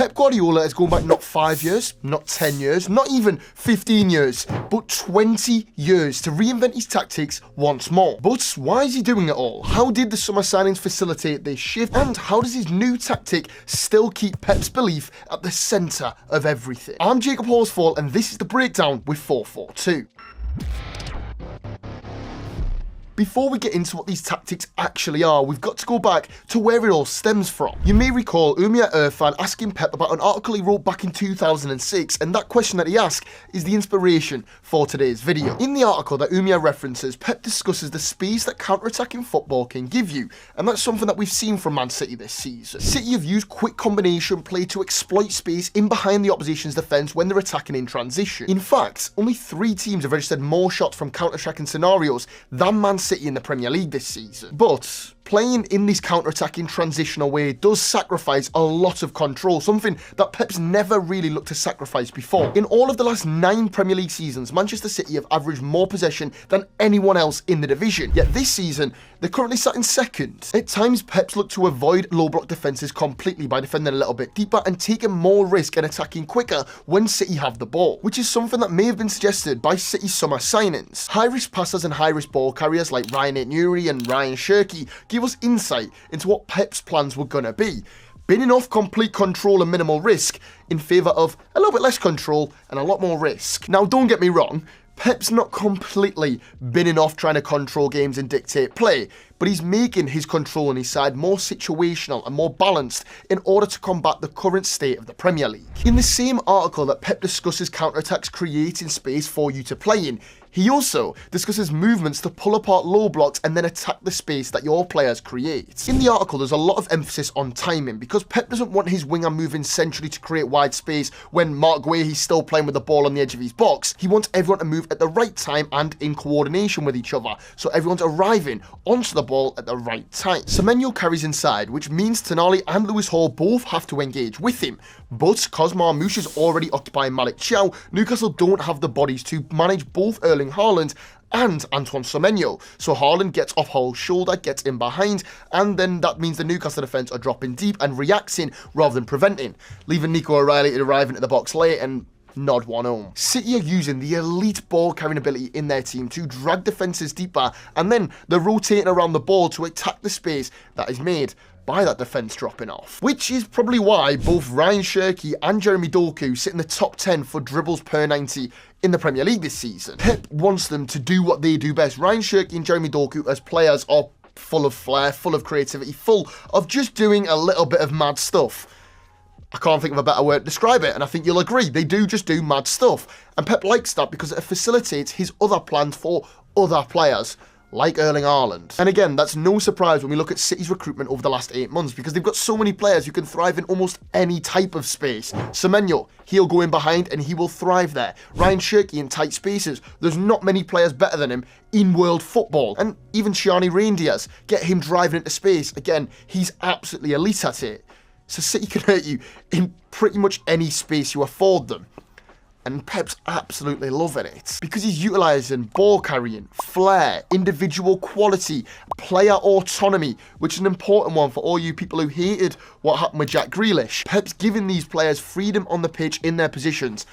Pep Guardiola is going back not 5 years, not 10 years, not even 15 years, but 20 years to reinvent his tactics once more. But why is he doing it all? How did the summer signings facilitate this shift? And how does his new tactic still keep Pep's belief at the centre of everything? I'm 𝗘𝗫𝗧𝗏𝗏, and this is the breakdown with FourFourTwo. Before we get into what these tactics actually are, we've got to go back to where it all stems from. You may recall 𝗕𝗫𝗏𝗏 asking Pep about an article he wrote back in 2006, and that question that he asked is the inspiration for today's video. In the article that 𝗕𝗫𝗏 references, Pep discusses the space that counter-attacking football can give you, and that's something that we've seen from Man City this season. City have used quick combination play to exploit space in behind the opposition's defence when they're attacking in transition. In fact, only 3 teams have registered more shots from counter-attacking scenarios than Man City in the Premier League this season. But playing in this counter-attacking transitional way does sacrifice a lot of control, something that Pep's never really looked to sacrifice before. In all of the last 9 Premier League seasons, Manchester City have averaged more possession than anyone else in the division. Yet this season, they're currently sat in second. At times, Pep's looked to avoid low block defences completely by defending a little bit deeper and taking more risk and attacking quicker when City have the ball, which is something that may have been suggested by City's summer signings. High-risk passers and high-risk ball carriers like 𝗕𝗫𝗧𝗏𝗏 and 𝗕𝗫𝗧𝗏𝗏 give us insight into what Pep's plans were going to be. Binning off complete control and minimal risk in favour of a little bit less control and a lot more risk. Now, don't get me wrong, Pep's not completely binning off trying to control games and dictate play, but he's making his control on his side more situational and more balanced in order to combat the current state of the Premier League. In the same article that Pep discusses counter-attacks creating space for you to play in, he also discusses movements to pull apart low blocks and then attack the space that your players create. In the article, there's a lot of emphasis on timing because Pep doesn't want his winger moving centrally to create wide space when 𝗕𝗏𝗴𝗍's still playing with the ball on the edge of his box. He wants everyone to move at the right time and in coordination with each other, so everyone's arriving onto the ball at the right time. Semenyo carries inside, which means Tonali and Lewis Hall both have to engage with him, but because Marmoush is already occupying Malick-Thiaw, Newcastle don't have the bodies to manage both Erling Haaland and Antoine Semenyo. So Haaland gets off Hall's shoulder, gets in behind, and then that means the Newcastle defence are dropping deep and reacting rather than preventing, leaving Nico O'Reilly to arrive into the box late and nod one home. City are using the elite ball carrying ability in their team to drag defences deeper, and then they're rotating around the ball to attack the space that is made by that defence dropping off. Which is probably why both 𝗕𝗫𝗏𝗏𝗏 and Jeremy Doku sit in the top 10 for dribbles per 90 in the Premier League this season. Pep wants them to do what they do best. 𝗕𝗫𝗏𝗏𝗏 and Jeremy Doku as players are full of flair, full of creativity, full of just doing a little bit of mad stuff. I can't think of a better word to describe it, and I think you'll agree, they do just do mad stuff. And Pep likes that because it facilitates his other plans for other players, like Erling Haaland. And again, that's no surprise when we look at City's recruitment over the last 8 months, because they've got so many players who can thrive in almost any type of space. Semenyo, he'll go in behind and he will thrive there. 𝗕𝗫𝗏𝗏𝗏 in tight spaces, there's not many players better than him in world football. And even Tierney Reindeers, get him driving into space, again, he's absolutely elite at it. So City can hurt you in pretty much any space you afford them. And Pep's absolutely loving it because he's utilising ball carrying, flair, individual quality, player autonomy, which is an important one for all you people who hated what happened with Jack Grealish. Pep's giving these players freedom on the pitch in their positions,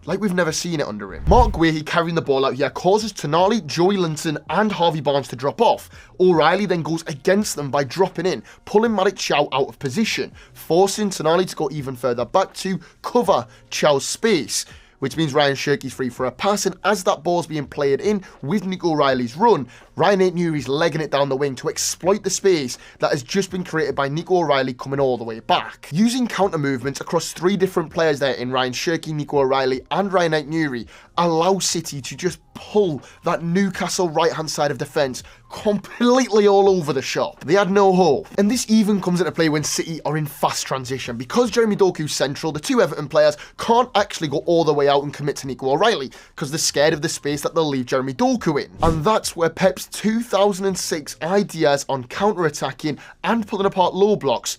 like we've never seen it under him. 𝗕𝗏𝗏𝗏𝗏 carrying the ball out here causes Tonali, Joey Linton and Harvey Barnes to drop off. O'Reilly then goes against them by dropping in, pulling Malick-Thiaw out of position, forcing Tonali to go even further back to cover Thiaw's space, which means 𝗕𝗫𝗏𝗏𝗏𝗏's free for a pass, and as that ball's being played in with Nico O'Reilly's run, 𝗕𝗫𝗏𝗏𝗏𝗏's legging it down the wing to exploit the space that has just been created by Nico O'Reilly coming all the way back. Using counter movements across 3 different players there in 𝗕𝗫𝗏𝗏𝗏𝗏, Nico O'Reilly and 𝗕𝗫𝗏𝗏𝗏𝗏 allow City to just pull that Newcastle right-hand side of defence completely all over the shop. They had no hope. And this even comes into play when City are in fast transition. Because Jeremy Doku's central, the 2 Everton players can't actually go all the way out and commit to Nico O'Reilly because they're scared of the space that they'll leave Jeremy Doku in. And that's where Pep's 2006 ideas on counter-attacking and pulling apart low blocks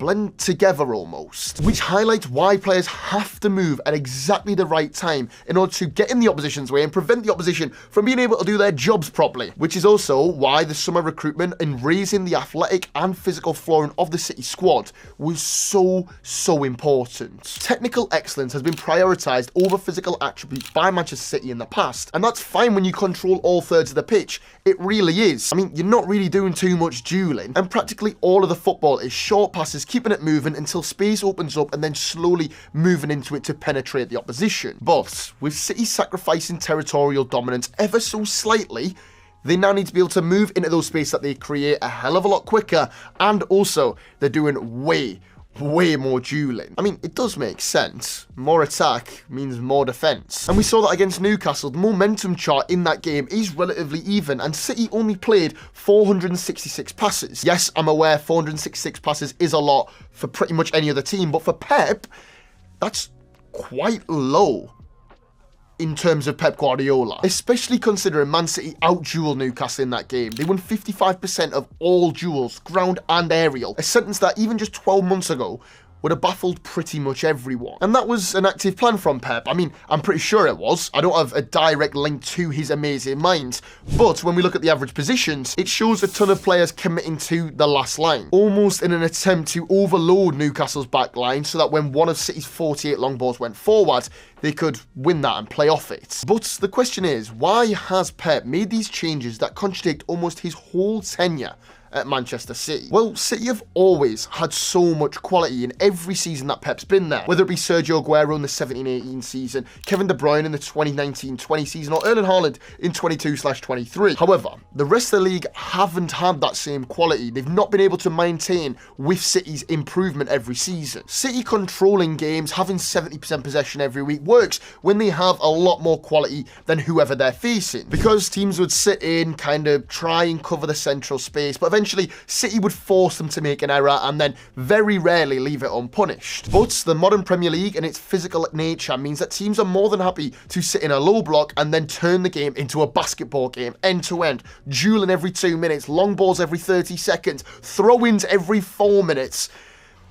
blend together almost, which highlights why players have to move at exactly the right time in order to get in the opposition's way and prevent the opposition from being able to do their jobs properly, which is also why the summer recruitment and raising the athletic and physical flooring of the City squad was so important. Technical excellence has been prioritised over physical attributes by Manchester City in the past, and that's fine when you control all thirds of the pitch. It really is. I mean, you're not really doing too much dueling, and practically all of the football is short passes, keeping it moving until space opens up and then slowly moving into it to penetrate the opposition. But with City sacrificing territorial dominance ever so slightly, they now need to be able to move into those spaces that they create a hell of a lot quicker, and also they're doing way more dueling. I mean, it does make sense. More attack means more defence. And we saw that against Newcastle. The momentum chart in that game is relatively even, and City only played 466 passes. Yes, I'm aware 466 passes is a lot for pretty much any other team, but for Pep, that's quite low in terms of Pep Guardiola, especially considering Man City out-duelled Newcastle in that game. They won 55% of all duels, ground and aerial, a sentence that even just 12 months ago would have baffled pretty much everyone. And that was an active plan from Pep. I mean, I'm pretty sure it was. I don't have a direct link to his amazing mind, but when we look at the average positions, it shows a ton of players committing to the last line, almost in an attempt to overload Newcastle's back line so that when one of City's 48 long balls went forward, they could win that and play off it. But the question is, why has Pep made these changes that contradict almost his whole tenure at Manchester City? Well, City have always had so much quality in every season that Pep's been there, whether it be Sergio Aguero in the 17-18 season, Kevin De Bruyne in the 2019-20 season, or Erling Haaland in 22/23. However, the rest of the league haven't had that same quality. They've not been able to maintain with City's improvement every season. City controlling games, having 70% possession every week works when they have a lot more quality than whoever they're facing, because teams would sit in, kind of try and cover the central space, but eventually City would force them to make an error and then very rarely leave it unpunished. But the modern Premier League and its physical nature means that teams are more than happy to sit in a low block and then turn the game into a basketball game, end to end, dueling every 2 minutes, long balls every 30 seconds, throw-ins every 4 minutes,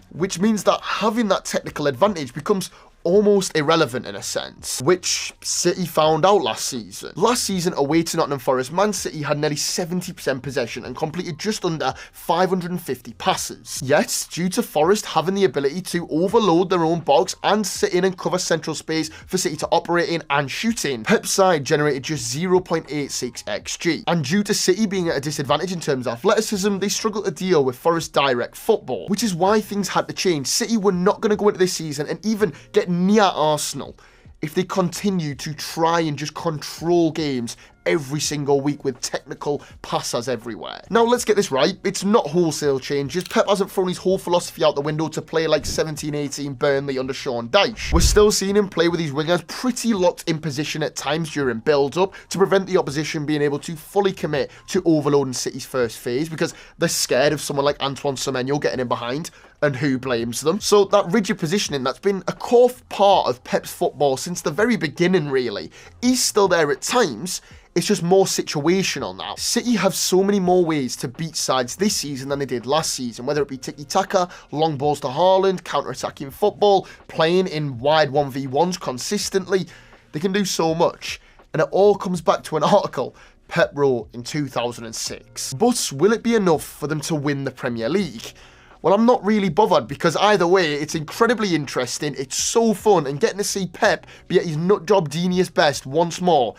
which means that having that technical advantage becomes almost irrelevant in a sense, which City found out last season. Last season, away to Nottingham Forest, Man City had nearly 70% possession and completed just under 550 passes. Yet, due to Forest having the ability to overload their own box and sit in and cover central space for City to operate in and shoot in, Pep's side generated just 0.86 XG. And due to City being at a disadvantage in terms of athleticism, they struggled to deal with Forest's direct football, which is why things had to change. City were not going to go into this season and even get near Arsenal if they continue to try and just control games every single week with technical passers everywhere. Now, let's get this right. It's not wholesale changes. Pep hasn't thrown his whole philosophy out the window to play like 17-18 Burnley under Sean Dyche. We're still seeing him play with his wingers pretty locked in position at times during build-up to prevent the opposition being able to fully commit to overloading City's first phase, because they're scared of someone like Antoine Semenyo getting in behind, and who blames them? So that rigid positioning that's been a core part of Pep's football since the very beginning, really, is still there at times. It's just more situational now. City have so many more ways to beat sides this season than they did last season, whether it be tiki-taka, long balls to Haaland, counter-attacking football, playing in wide 1v1s consistently. They can do so much. And it all comes back to an article Pep wrote in 2006. But will it be enough for them to win the Premier League? Well, I'm not really bothered, because either way, it's incredibly interesting, it's so fun, and getting to see Pep be at his nutjob genius best once more,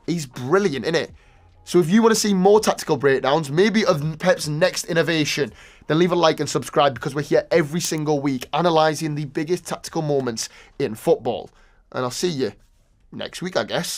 he's brilliant, isn't it? So if you want to see more tactical breakdowns, maybe of Pep's next innovation, then leave a like and subscribe, because we're here every single week analysing the biggest tactical moments in football. And I'll see you next week, I guess.